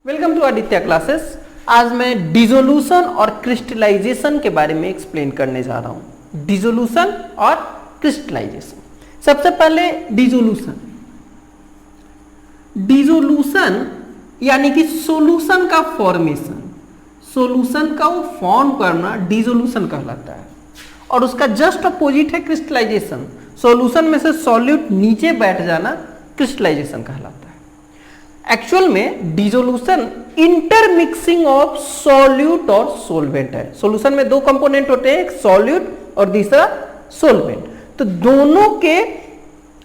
Welcome to Aditya classes. आज मैं dissolution और क्रिस्टलाइजेशन के बारे में एक्सप्लेन करने जा रहा हूं। डिसोल्यूशन और क्रिस्टलाइजेशन। सबसे पहले डिसोल्यूशन। डिसोल्यूशन यानी कि सॉल्यूशन का फॉर्मेशन, सॉल्यूशन का वो फॉर्म करना डिसोल्यूशन कहलाता है। और उसका जस्ट अपोजिट है क्रिस्टलाइजेशन। सॉल्यूशन में से सॉल्यूट नीचे बैठ जाना क्रिस्टलाइजेशन कहलाता है। एक्चुअल में डिसोल्यूशन इंटरमिक्सिंग ऑफ सॉल्यूट और सोलवेंट है। सॉल्यूशन में दो कंपोनेंट होते हैं, एक सॉल्यूट और दूसरा सोलवेंट। तो दोनों के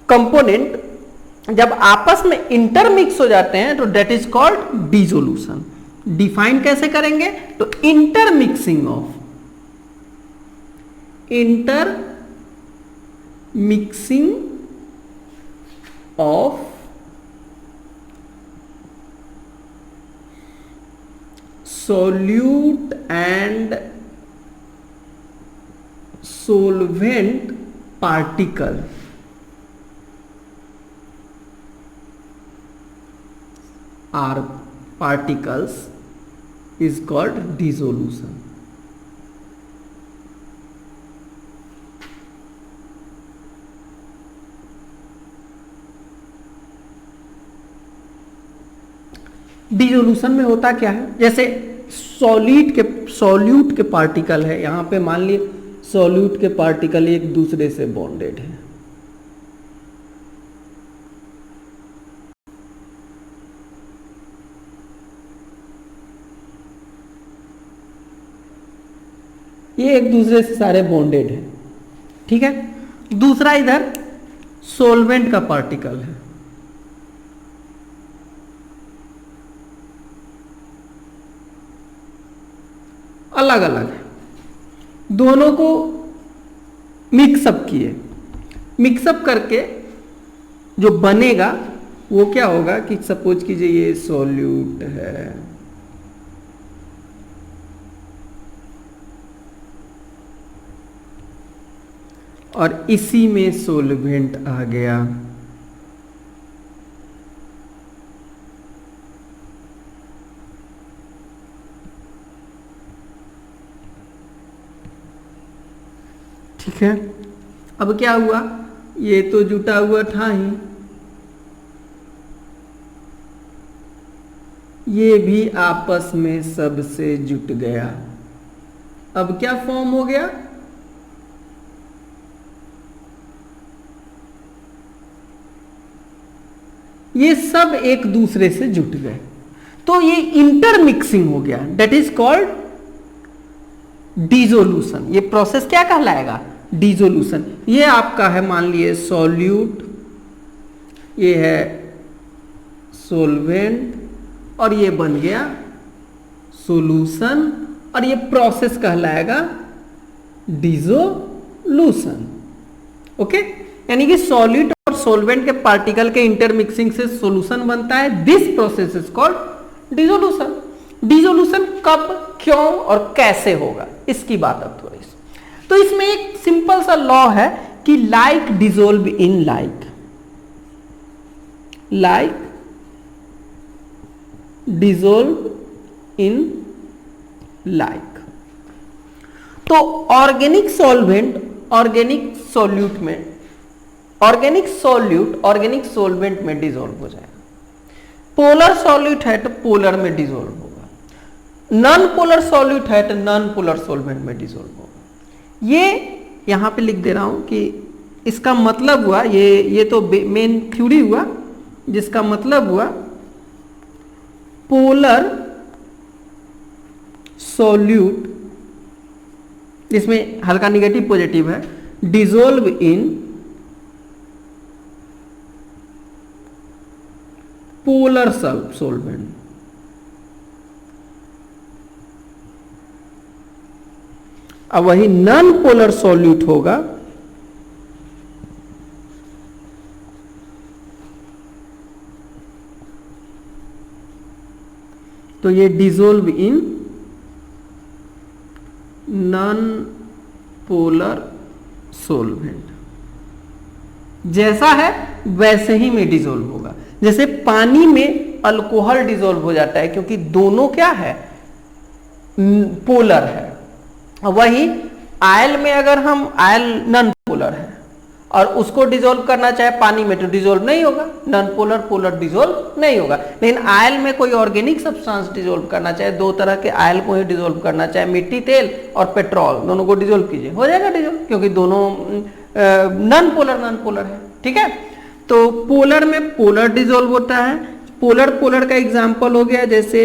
कंपोनेंट जब आपस में इंटरमिक्स हो जाते हैं तो that is called dissolution. Define कैसे करेंगे? तो intermixing of solute and solvent particle or particles is called dissolution. Dissolution में होता क्या है? जैसे सॉल्यूट के पार्टिकल है, यहां पे मान लिए सॉल्यूट के पार्टिकल एक दूसरे से बॉन्डेड है। ये एक दूसरे से सारे बॉन्डेड है, ठीक है। दूसरा इधर सोलवेंट का पार्टिकल है, अलग अलग है, दोनों को मिक्सअप किए। मिक्सअप करके जो बनेगा वो क्या होगा कि सपोज कीजिए ये सॉल्यूट है, और इसी में सोलवेंट आ गया। ठीक है। अब क्या हुआ, ये तो जुटा हुआ था ही, ये भी आपस में सबसे जुट गया। अब क्या फॉर्म हो गया? ये सब एक दूसरे से जुट गए, तो ये इंटरमिक्सिंग हो गया। That is called dissolution. ये प्रोसेस क्या कहलाएगा? डिसोल्यूशन। ये आपका है, मान लिए सॉल्यूट, ये है सोलवेंट, और ये बन गया सॉल्यूशन, और ये प्रोसेस कहलाएगा डिसोल्यूशन। ओके, यानी कि सॉल्यूट और सोलवेंट के पार्टिकल के इंटरमिक्सिंग से सॉल्यूशन बनता है। This process is called dissolution. Dissolution कब, क्यों और कैसे होगा, इसकी बात अब थोड़ी सी। तो इसमें एक सिंपल सा लॉ है कि like dissolve in like, like dissolve in like. तो ऑर्गेनिक सॉल्वेंट ऑर्गेनिक सॉल्यूट में, ऑर्गेनिक सॉल्यूट ऑर्गेनिक सॉल्वेंट में डिसोल्व हो जाएगा। पोलर सॉल्यूट है तो पोलर में डिसोल्व होगा, नॉन पोलर सॉल्यूट है तो नॉन पोलर सॉल्वेंट में डिसोल्व होगा। ये यहां पे लिख दे रहा हूं कि इसका मतलब हुआ, ये तो मेन थ्योरी हुआ, जिसका मतलब हुआ पोलर सॉल्यूट, जिसमें हल्का निगेटिव पॉजिटिव है, डिसोल्व इन पोलर सॉल्वेंट। अब वही नॉन पोलर सॉल्यूट होगा तो ये dissolve in non polar solvent. जैसा है वैसे ही में डिसोल्व होगा। जैसे पानी में अल्कोहल डिसॉल्व हो जाता है, क्योंकि दोनों क्या है, पोलर है। वही आयल में अगर हम, आयल नॉन पोलर है और उसको डिसॉल्व करना चाहे पानी में तो डिसॉल्व नहीं होगा, नॉन पोलर पोलर डिसॉल्व नहीं होगा। लेकिन आयल में कोई ऑर्गेनिक सब्सटेंस डिसॉल्व करना चाहे, दो तरह के आयल को ही डिसॉल्व करना चाहे, मिट्टी तेल और पेट्रोल, दोनों को डिसॉल्व कीजिए, हो जाएगा डिसॉल्व, क्योंकि दोनों नॉन पोलर है। ठीक है, तो पोलर में पोलर डिसॉल्व होता है। पोलर का एग्जाम्पल हो गया, जैसे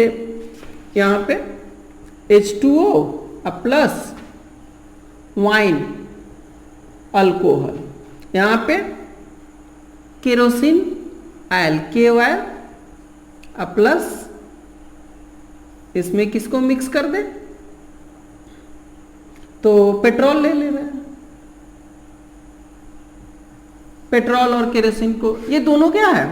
यहां पे H2O प्लस वाइन अल्कोहल, यहां पे केरोसिन आयल KOL प्लस, इसमें किसको मिक्स कर दे तो पेट्रोल ले रहे हैं, पेट्रोल और केरोसिन को, ये दोनों क्या है,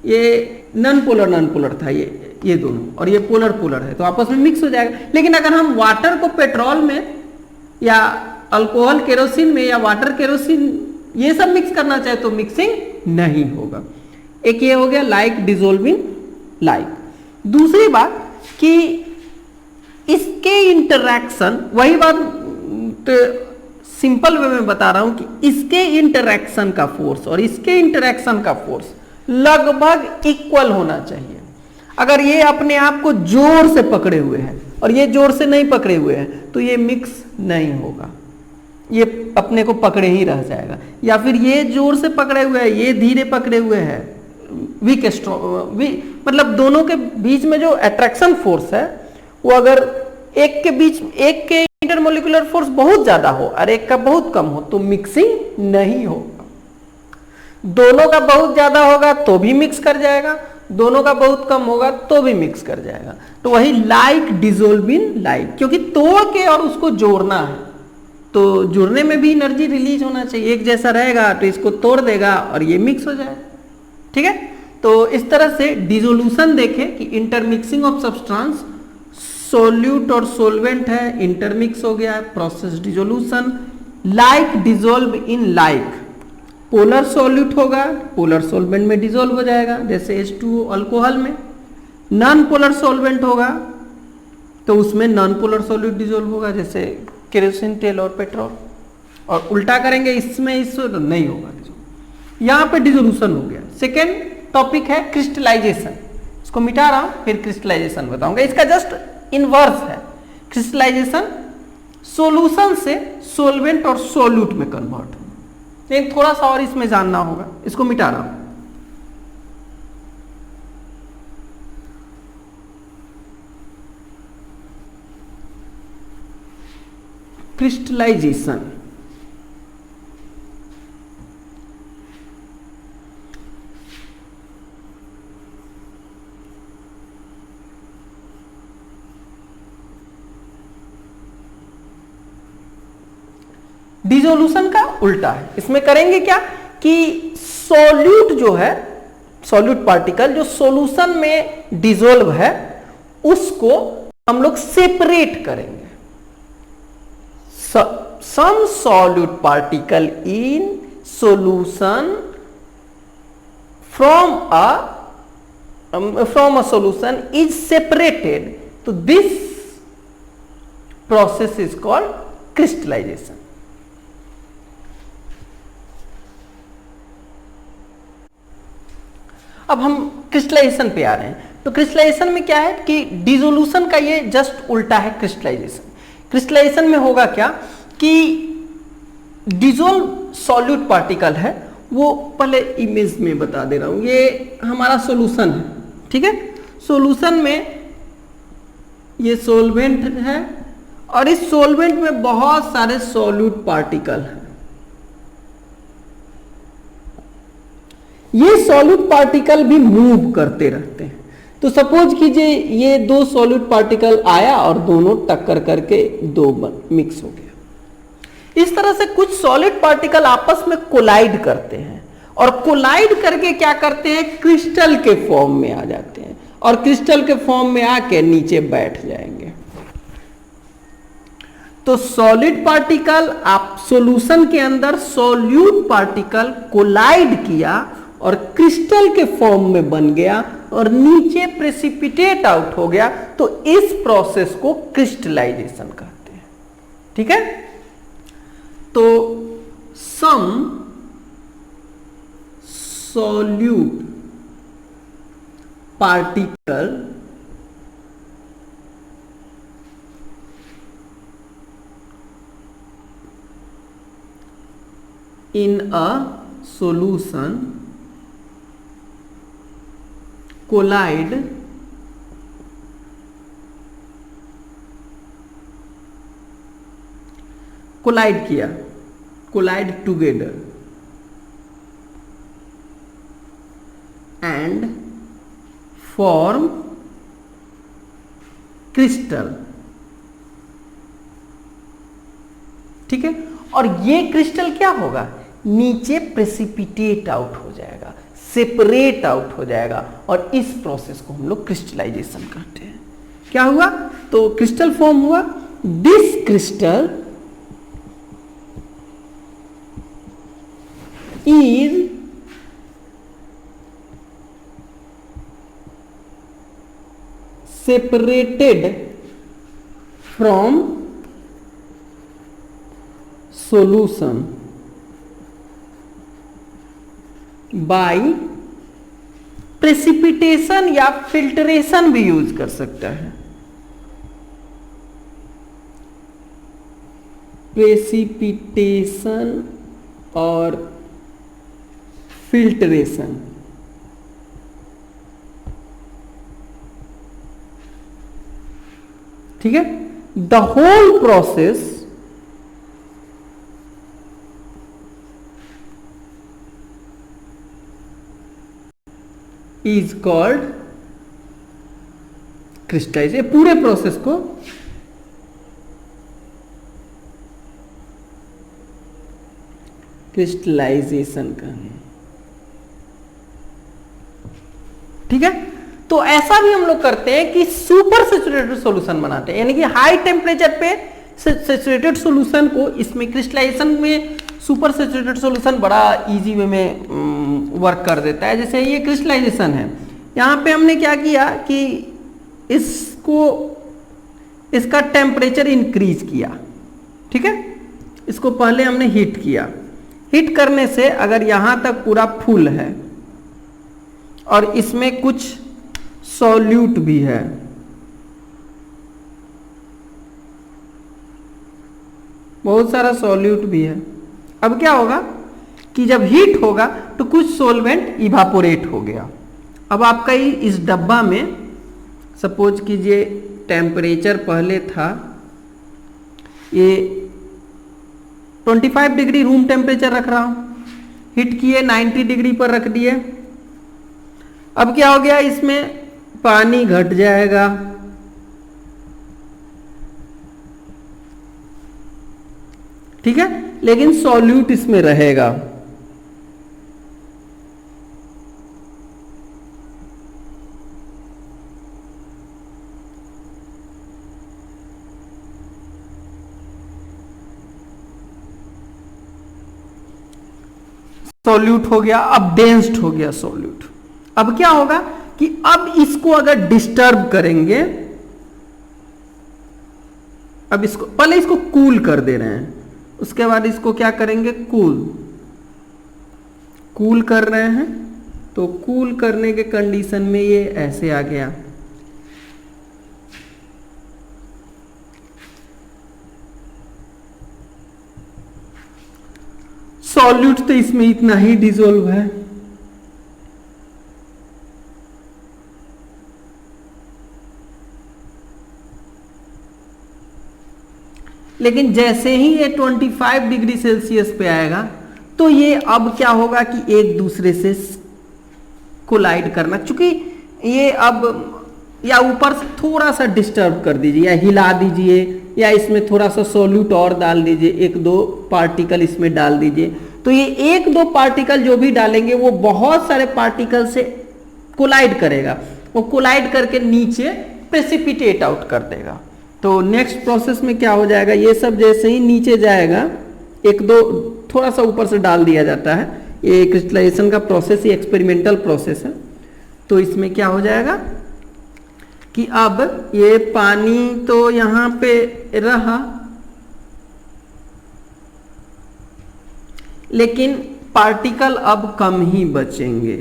ये नॉन पोलर था ये दोनों, और ये पोलर है, तो आपस में मिक्स हो जाएगा। लेकिन अगर हम वाटर को पेट्रोल में या अल्कोहल केरोसिन में या वाटर केरोसिन ये सब मिक्स करना चाहे तो मिक्सिंग नहीं होगा। एक ये हो गया लाइक डिसॉल्विंग लाइक। दूसरी बात कि इसके इंटरैक्शन, वही बात सिंपल वे में बता रहा हूं कि इसके इंटरैक्शन का फोर्स और इसके इंटरैक्शन का फोर्स लगभग इक्वल होना चाहिए। अगर ये अपने आप को जोर से पकड़े हुए हैं और ये जोर से नहीं पकड़े हुए हैं तो ये मिक्स नहीं होगा, ये अपने को पकड़े ही रह जाएगा। या फिर ये जोर से पकड़े हुए हैं, ये धीरे पकड़े हुए हैं, वीक मतलब दोनों के बीच में जो अट्रैक्शन फोर्स है वो अगर एक के इंटरमोलिकुलर फोर्स बहुत ज्यादा हो और एक का बहुत कम हो तो मिक्सिंग नहीं होगा। दोनों का बहुत ज्यादा होगा तो भी मिक्स कर जाएगा, दोनों का बहुत कम होगा तो भी मिक्स कर जाएगा। तो वही लाइक डिसॉल्विंग लाइक, क्योंकि तोड़ के और उसको जोड़ना है तो जुड़ने में भी एनर्जी रिलीज होना चाहिए। एक जैसा रहेगा तो इसको तोड़ देगा और ये मिक्स हो जाएगा। ठीक है, तो इस तरह से डिसोल्यूशन देखें कि इंटरमिक्सिंग ऑफ सब्सटेंस, सोल्यूट और सोलवेंट है, इंटरमिक्स हो गया, process dissolution. Like dissolve in like, polar solute होगा, पोलर सॉल्वेंट में डिसॉल्व हो जाएगा, जैसे H2O अल्कोहल में। नॉन पोलर सॉल्वेंट होगा तो उसमें नॉन पोलर सॉल्यूट डिसॉल्व होगा, जैसे केरोसिन तेल और पेट्रोल। और उल्टा करेंगे इसमें इससे तो नहीं होगा। यहां पे डिसोल्यूशन हो गया। सेकेंड टॉपिक है क्रिस्टलाइजेशन, इसको मिटा रहा हूं, फिर क्रिस्टलाइजेशन बताऊंगा। इसका जस्ट इनवर्स है क्रिस्टलाइजेशन, सोल्यूशन से सोलवेंट और सोल्यूट में कन्वर्ट हो। लेकिन थोड़ा सा और इसमें जानना होगा, इसको मिटा रहा हूं। क्रिस्टलाइजेशन, डिसोल्यूशन का उल्टा है। इसमें करेंगे क्या कि सॉल्यूट जो है, सॉल्यूट पार्टिकल जो सॉल्यूशन में डिसॉल्व है उसको हम लोग सेपरेट करेंगे। Some solute particle in solution from a solution is separated, तो this process is called crystallization. अब हम क्रिस्टलाइजेशन पे आ रहे हैं। तो क्रिस्टलाइजेशन में क्या है कि डिसोल्यूशन का ये जस्ट उल्टा है क्रिस्टलाइजेशन। क्रिस्टलाइजेशन में होगा क्या कि डिसॉल्व सॉल्यूट पार्टिकल है, वो पहले इमेज में बता दे रहा हूं। ये हमारा सॉल्यूशन है, ठीक है। सॉल्यूशन में ये सॉल्वेंट है और इस सॉल्वेंट में बहुत सारे सॉल्यूट पार्टिकल हैं। ये सॉल्यूट पार्टिकल भी मूव करते रहते हैं। तो सपोज कीजिए ये दो सॉल्यूट पार्टिकल आया और दोनों टक्कर करके दो मिक्स हो गया। इस तरह से कुछ सॉलिड पार्टिकल आपस में कोलाइड करते हैं और कोलाइड करके क्या करते हैं, क्रिस्टल के फॉर्म में आ जाते हैं और क्रिस्टल के फॉर्म में आके नीचे बैठ जाएंगे। तो सॉलिड पार्टिकल आप सॉल्यूशन के अंदर सॉल्यूट पार्टिकल कोलाइड किया और क्रिस्टल के फॉर्म में बन गया और नीचे प्रेसिपिटेट आउट हो गया, तो इस प्रोसेस को क्रिस्टलाइजेशन कहते हैं। ठीक है, तो some solute particle in a solution collide किया, collide together and form crystal। ठीक है, और ये क्रिस्टल क्या होगा, नीचे प्रेसिपिटेट आउट हो जाएगा, सेपरेट आउट हो जाएगा, और इस प्रोसेस को हम लोग क्रिस्टलाइजेशन कहते हैं। क्या हुआ, तो क्रिस्टल फॉर्म हुआ। This crystal is separated from solution by precipitation या फिल्ट्रेशन भी यूज कर सकता है। प्रेसिपिटेशन और फिल्ट्रेशन। ठीक है, the whole process is called crystallize. ये पूरे प्रोसेस को क्रिस्टलाइजेशन कहें। ठीक है, तो ऐसा भी हम लोग करते हैं कि सुपर सैचुरेटेड सॉल्यूशन बनाते हैं, यानी कि हाई टेम्परेचर पे सैचुरेटेड सॉल्यूशन को इसमें क्रिस्टलाइजेशन में सुपर सैचुरेटेड सॉल्यूशन बड़ा इजी वे में वर्क कर देता है। जैसे ये क्रिस्टलाइजेशन है, यहाँ पे हमने क्या किया कि इसका टेम्परेचर इंक्रीज किया। ठीक है, इसको पहले हमने हीट किया, हीट करने से अगर यहाँ तक पूरा फुल है और इसमें कुछ सॉल्यूट भी है, बहुत सारा सॉल्यूट भी है, अब क्या होगा कि जब हीट होगा तो कुछ सोलवेंट इवापोरेट हो गया। अब आपका इस डब्बा में सपोज कीजिए टेम्परेचर पहले था ये 25 डिग्री रूम टेम्परेचर रख रहा हूं, हीट किए 90 डिग्री पर रख दिए। अब क्या हो गया, इसमें पानी घट जाएगा, ठीक है, लेकिन सॉल्यूट इसमें रहेगा। सॉल्यूट हो गया, अब डेंस्ड हो गया सॉल्यूट। अब क्या होगा कि अब इसको अगर डिस्टर्ब करेंगे, अब इसको पहले इसको कूल कर दे रहे हैं, उसके बाद इसको क्या करेंगे, कूल कर रहे हैं। तो कूल करने के कंडीशन में ये ऐसे आ गया, सॉल्यूट तो इसमें इतना ही डिसॉल्व है, लेकिन जैसे ही ये 25 डिग्री सेल्सियस पे आएगा तो ये अब क्या होगा कि एक दूसरे से कोलाइड करना, चूंकि ये अब या ऊपर से थोड़ा सा डिस्टर्ब कर दीजिए या हिला दीजिए या इसमें थोड़ा सा सॉल्यूट और डाल दीजिए, एक दो पार्टिकल इसमें डाल दीजिए, तो ये एक दो पार्टिकल जो भी डालेंगे वो बहुत सारे पार्टिकल से कोलाइड करेगा, वो कोलाइड करके नीचे प्रेसिपिटेट आउट कर देगा। तो नेक्स्ट प्रोसेस में क्या हो जाएगा, ये सब जैसे ही नीचे जाएगा, एक दो थोड़ा सा ऊपर से डाल दिया जाता है। ये क्रिस्टलाइजेशन का प्रोसेस, ये एक्सपेरिमेंटल प्रोसेस है। तो इसमें क्या हो जाएगा कि अब ये पानी तो यहां पे रहा, लेकिन पार्टिकल अब कम ही बचेंगे।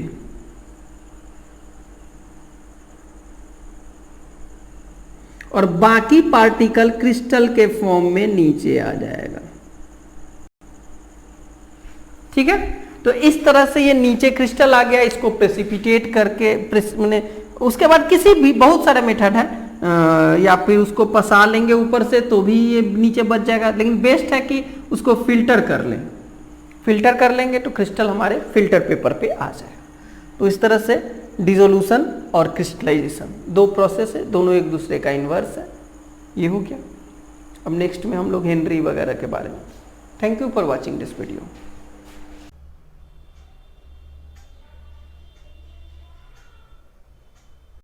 और बाकी पार्टिकल क्रिस्टल के फॉर्म में नीचे आ जाएगा। ठीक है, तो इस तरह से ये नीचे क्रिस्टल आ गया, इसको प्रेसिपिटेट करके उसके बाद किसी भी बहुत सारे मेथड है, या फिर उसको पसा लेंगे ऊपर से तो भी ये नीचे बच जाएगा, लेकिन बेस्ट है कि उसको फिल्टर कर लें। फिल्टर कर लेंगे तो क्रिस्टल हमारे फिल्टर पेपर पे आ जाएगा। तो इस तरह से डिसोल्यूशन और क्रिस्टलाइजेशन दो प्रोसेस है, दोनों एक दूसरे का इन्वर्स है। ये हो गया। अब नेक्स्ट में हम लोग हेनरी वगैरह के बारे में। Thank you for watching this video.